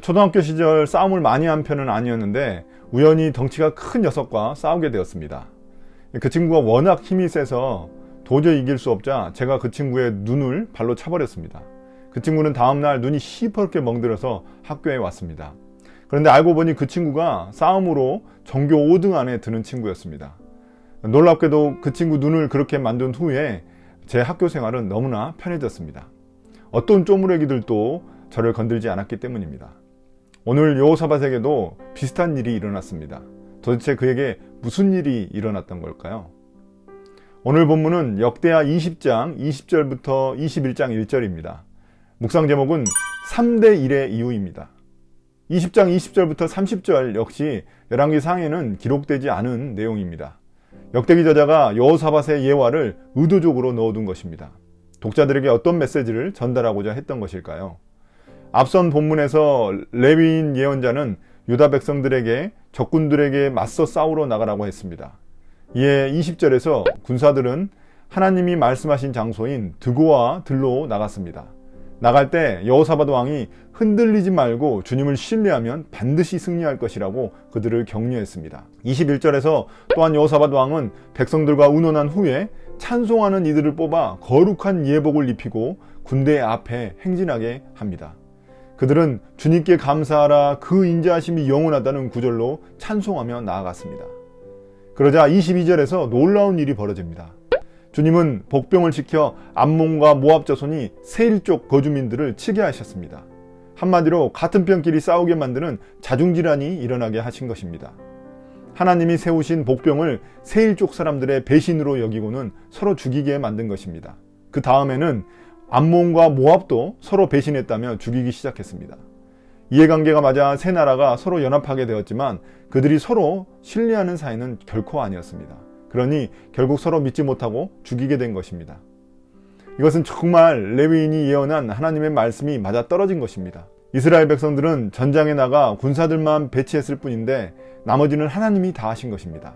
초등학교 시절 싸움을 많이 한 편은 아니었는데 우연히 덩치가 큰 녀석과 싸우게 되었습니다. 그 친구가 워낙 힘이 세서 도저히 이길 수 없자 제가 그 친구의 눈을 발로 차버렸습니다. 그 친구는 다음날 눈이 시퍼렇게 멍들어서 학교에 왔습니다. 그런데 알고 보니 그 친구가 싸움으로 전교 5등 안에 드는 친구였습니다. 놀랍게도 그 친구 눈을 그렇게 만든 후에 제 학교 생활은 너무나 편해졌습니다. 어떤 쪼무레기들도 저를 건들지 않았기 때문입니다. 오늘 여호사밧에게도 비슷한 일이 일어났습니다. 도대체 그에게 무슨 일이 일어났던 걸까요? 오늘 본문은 역대하 20장 20절부터 21장 1절입니다. 묵상 제목은 3대 1의 이유입니다. 20장 20절부터 30절 역시 열왕기 상에는 기록되지 않은 내용입니다. 역대기 저자가 여호사밧의 예화를 의도적으로 넣어둔 것입니다. 독자들에게 어떤 메시지를 전달하고자 했던 것일까요? 앞선 본문에서 레위인 예언자는 유다 백성들에게 적군들에게 맞서 싸우러 나가라고 했습니다. 이에 20절에서 군사들은 하나님이 말씀하신 장소인 드고와 들로 나갔습니다. 나갈 때 여호사밧 왕이 흔들리지 말고 주님을 신뢰하면 반드시 승리할 것이라고 그들을 격려했습니다. 21절에서 또한 여호사밧 왕은 백성들과 의논한 후에 찬송하는 이들을 뽑아 거룩한 예복을 입히고 군대 앞에 행진하게 합니다. 그들은 주님께 감사하라 그 인자하심이 영원하다는 구절로 찬송하며 나아갔습니다. 그러자 22절에서 놀라운 일이 벌어집니다. 주님은 복병을 지켜 암몬과 모압 자손이 세일 쪽 거주민들을 치게 하셨습니다. 한마디로 같은 편끼리 싸우게 만드는 자중질환이 일어나게 하신 것입니다. 하나님이 세우신 복병을 세일 쪽 사람들의 배신으로 여기고는 서로 죽이게 만든 것입니다. 그 다음에는 암몬과 모압도 서로 배신했다며 죽이기 시작했습니다. 이해관계가 맞아 세 나라가 서로 연합하게 되었지만 그들이 서로 신뢰하는 사이는 결코 아니었습니다. 그러니 결국 서로 믿지 못하고 죽이게 된 것입니다. 이것은 정말 레위인이 예언한 하나님의 말씀이 맞아떨어진 것입니다. 이스라엘 백성들은 전장에 나가 군사들만 배치했을 뿐인데 나머지는 하나님이 다 하신 것입니다.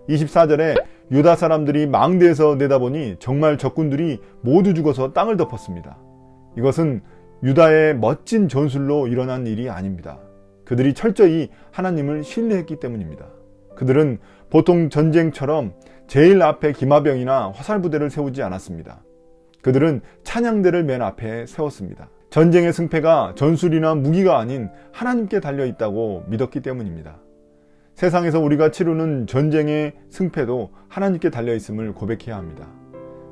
24절에 유다 사람들이 망대에서 내다보니 정말 적군들이 모두 죽어서 땅을 덮었습니다. 이것은 유다의 멋진 전술로 일어난 일이 아닙니다. 그들이 철저히 하나님을 신뢰했기 때문입니다. 그들은 보통 전쟁처럼 제일 앞에 기마병이나 화살부대를 세우지 않았습니다. 그들은 찬양대를 맨 앞에 세웠습니다. 전쟁의 승패가 전술이나 무기가 아닌 하나님께 달려있다고 믿었기 때문입니다. 세상에서 우리가 치르는 전쟁의 승패도 하나님께 달려있음을 고백해야 합니다.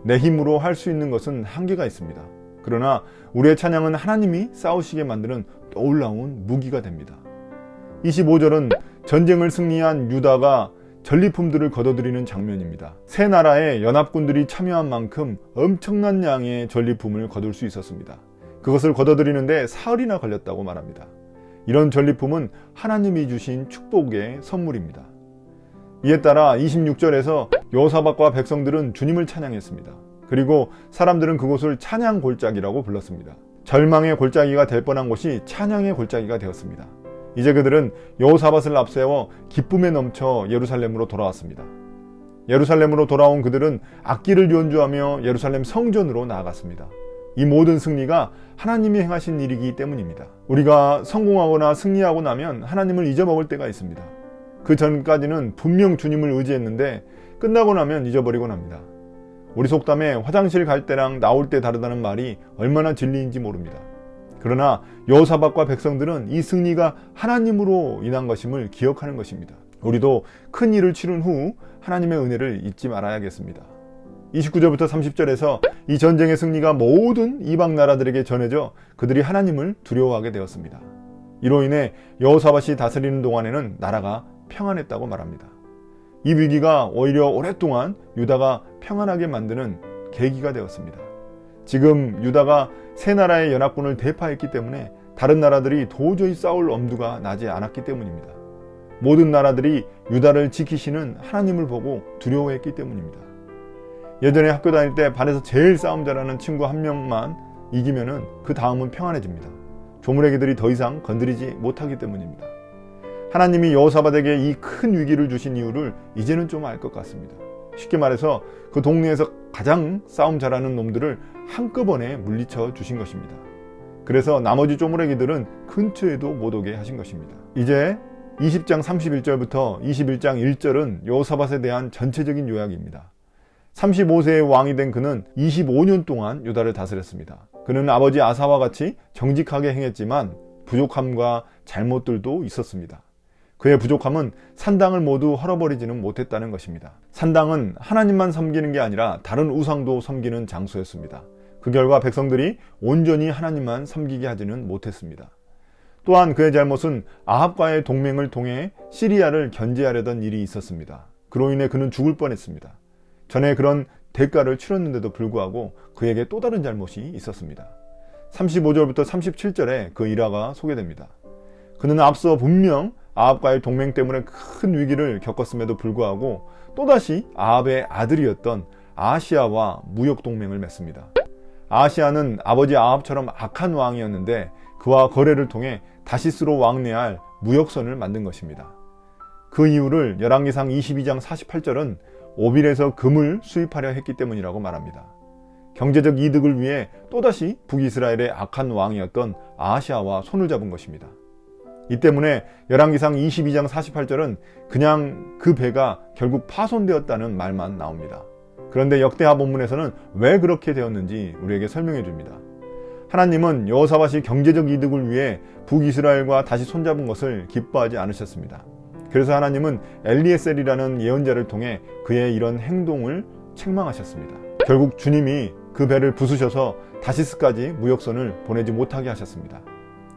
내 힘으로 할 수 있는 것은 한계가 있습니다. 그러나 우리의 찬양은 하나님이 싸우시게 만드는 놀라운 무기가 됩니다. 25절은 전쟁을 승리한 유다가 전리품들을 거둬들이는 장면입니다. 세 나라의 연합군들이 참여한 만큼 엄청난 양의 전리품을 거둘 수 있었습니다. 그것을 거둬들이는데 사흘이나 걸렸다고 말합니다. 이런 전리품은 하나님이 주신 축복의 선물입니다. 이에 따라 26절에서 여호사밧과 백성들은 주님을 찬양했습니다. 그리고 사람들은 그곳을 찬양 골짜기라고 불렀습니다. 절망의 골짜기가 될 뻔한 곳이 찬양의 골짜기가 되었습니다. 이제 그들은 여호사밧을 앞세워 기쁨에 넘쳐 예루살렘으로 돌아왔습니다. 예루살렘으로 돌아온 그들은 악기를 연주하며 예루살렘 성전으로 나아갔습니다. 이 모든 승리가 하나님이 행하신 일이기 때문입니다. 우리가 성공하거나 승리하고 나면 하나님을 잊어먹을 때가 있습니다. 그 전까지는 분명 주님을 의지했는데 끝나고 나면 잊어버리곤 합니다. 우리 속담에 화장실 갈 때랑 나올 때 다르다는 말이 얼마나 진리인지 모릅니다. 그러나 여호사밧과 백성들은 이 승리가 하나님으로 인한 것임을 기억하는 것입니다. 우리도 큰 일을 치른 후 하나님의 은혜를 잊지 말아야겠습니다. 29절부터 30절에서 이 전쟁의 승리가 모든 이방 나라들에게 전해져 그들이 하나님을 두려워하게 되었습니다. 이로 인해 여호사밧이 다스리는 동안에는 나라가 평안했다고 말합니다. 이 위기가 오히려 오랫동안 유다가 평안하게 만드는 계기가 되었습니다. 지금 유다가 세 나라의 연합군을 대파했기 때문에 다른 나라들이 도저히 싸울 엄두가 나지 않았기 때문입니다. 모든 나라들이 유다를 지키시는 하나님을 보고 두려워했기 때문입니다. 예전에 학교 다닐 때 반에서 제일 싸움 잘하는 친구 한 명만 이기면은 그 다음은 평안해집니다. 조물애기들이 더 이상 건드리지 못하기 때문입니다. 하나님이 여호사밧에게 이 큰 위기를 주신 이유를 이제는 좀 알 것 같습니다. 쉽게 말해서 그 동네에서 가장 싸움 잘하는 놈들을 한꺼번에 물리쳐 주신 것입니다. 그래서 나머지 쪼무레기들은 근처에도 못 오게 하신 것입니다. 이제 20장 31절부터 21장 1절은 여호사밧에 대한 전체적인 요약입니다. 35세의 왕이 된 그는 25년 동안 유다를 다스렸습니다. 그는 아버지 아사와 같이 정직하게 행했지만 부족함과 잘못들도 있었습니다. 그의 부족함은 산당을 모두 헐어버리지는 못했다는 것입니다. 산당은 하나님만 섬기는 게 아니라 다른 우상도 섬기는 장소였습니다. 그 결과 백성들이 온전히 하나님만 섬기게 하지는 못했습니다. 또한 그의 잘못은 아합과의 동맹을 통해 시리아를 견제하려던 일이 있었습니다. 그로 인해 그는 죽을 뻔했습니다. 전에 그런 대가를 치렀는데도 불구하고 그에게 또 다른 잘못이 있었습니다. 35절부터 37절에 그 일화가 소개됩니다. 그는 앞서 분명 아합과의 동맹 때문에 큰 위기를 겪었음에도 불구하고 또다시 아합의 아들이었던 아하시아와 무역 동맹을 맺습니다. 아하시아는 아버지 아합처럼 악한 왕이었는데 그와 거래를 통해 다시스로 왕래할 무역선을 만든 것입니다. 그 이유를 열왕기상 22장 48절은 오빌에서 금을 수입하려 했기 때문이라고 말합니다. 경제적 이득을 위해 또다시 북이스라엘의 악한 왕이었던 아하시아와 손을 잡은 것입니다. 이 때문에 열왕기상 22장 48절은 그냥 그 배가 결국 파손되었다는 말만 나옵니다. 그런데 역대하 본문에서는 왜 그렇게 되었는지 우리에게 설명해 줍니다. 하나님은 여호사밧이 경제적 이득을 위해 북이스라엘과 다시 손잡은 것을 기뻐하지 않으셨습니다. 그래서 하나님은 엘리에셀이라는 예언자를 통해 그의 이런 행동을 책망하셨습니다. 결국 주님이 그 배를 부수셔서 다시스까지 무역선을 보내지 못하게 하셨습니다.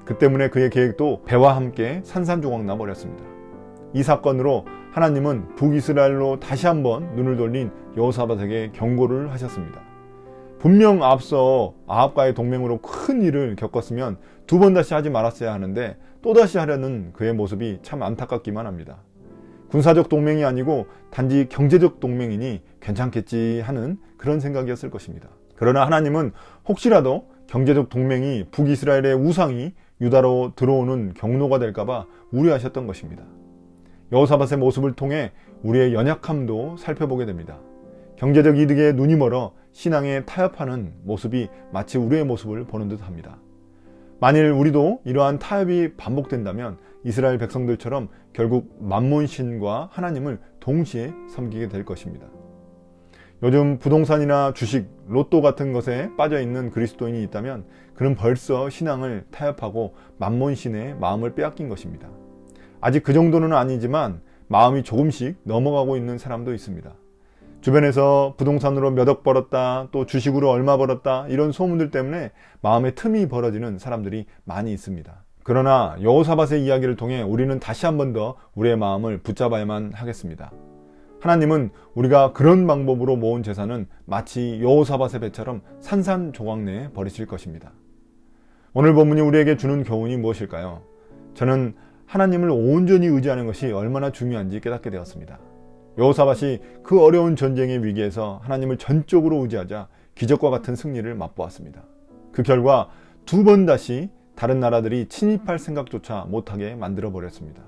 그 때문에 그의 계획도 배와 함께 산산조각 나버렸습니다. 이 사건으로 하나님은 북이스라엘로 다시 한번 눈을 돌린 여호사밧에게 경고를 하셨습니다. 분명 앞서 아합과의 동맹으로 큰 일을 겪었으면 두 번 다시 하지 말았어야 하는데 또다시 하려는 그의 모습이 참 안타깝기만 합니다. 군사적 동맹이 아니고 단지 경제적 동맹이니 괜찮겠지 하는 그런 생각이었을 것입니다. 그러나 하나님은 혹시라도 경제적 동맹이 북이스라엘의 우상이 유다로 들어오는 경로가 될까봐 우려하셨던 것입니다. 여호사밧의 모습을 통해 우리의 연약함도 살펴보게 됩니다. 경제적 이득에 눈이 멀어 신앙에 타협하는 모습이 마치 우리의 모습을 보는 듯 합니다. 만일 우리도 이러한 타협이 반복된다면 이스라엘 백성들처럼 결국 만몬신과 하나님을 동시에 섬기게 될 것입니다. 요즘 부동산이나 주식, 로또 같은 것에 빠져있는 그리스도인이 있다면 그는 벌써 신앙을 타협하고 만몬신의 마음을 빼앗긴 것입니다. 아직 그 정도는 아니지만 마음이 조금씩 넘어가고 있는 사람도 있습니다. 주변에서 부동산으로 몇 억 벌었다, 또 주식으로 얼마 벌었다 이런 소문들 때문에 마음에 틈이 벌어지는 사람들이 많이 있습니다. 그러나 여호사밧의 이야기를 통해 우리는 다시 한 번 더 우리의 마음을 붙잡아야만 하겠습니다. 하나님은 우리가 그런 방법으로 모은 재산은 마치 여호사밧의 배처럼 산산조각 내에 버리실 것입니다. 오늘 본문이 우리에게 주는 교훈이 무엇일까요? 저는 하나님을 온전히 의지하는 것이 얼마나 중요한지 깨닫게 되었습니다. 여호사밧이 그 어려운 전쟁의 위기에서 하나님을 전적으로 의지하자 기적과 같은 승리를 맛보았습니다. 그 결과 두 번 다시 다른 나라들이 침입할 생각조차 못하게 만들어 버렸습니다.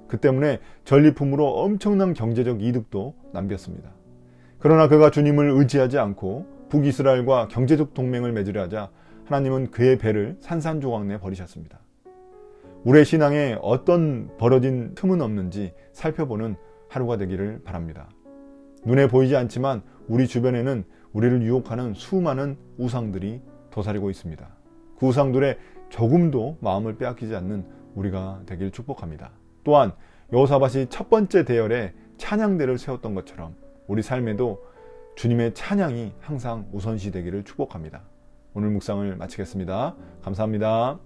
그 때문에 전리품으로 엄청난 경제적 이득도 남겼습니다. 그러나 그가 주님을 의지하지 않고 북이스라엘과 경제적 동맹을 맺으려 하자 하나님은 그의 배를 산산조각 내 버리셨습니다. 우리의 신앙에 어떤 벌어진 틈은 없는지 살펴보는 하루가 되기를 바랍니다. 눈에 보이지 않지만 우리 주변에는 우리를 유혹하는 수많은 우상들이 도사리고 있습니다. 그 우상들의 조금도 마음을 빼앗기지 않는 우리가 되길 축복합니다. 또한 여호사밧이 첫 번째 대열에 찬양대를 세웠던 것처럼 우리 삶에도 주님의 찬양이 항상 우선시 되기를 축복합니다. 오늘 묵상을 마치겠습니다. 감사합니다.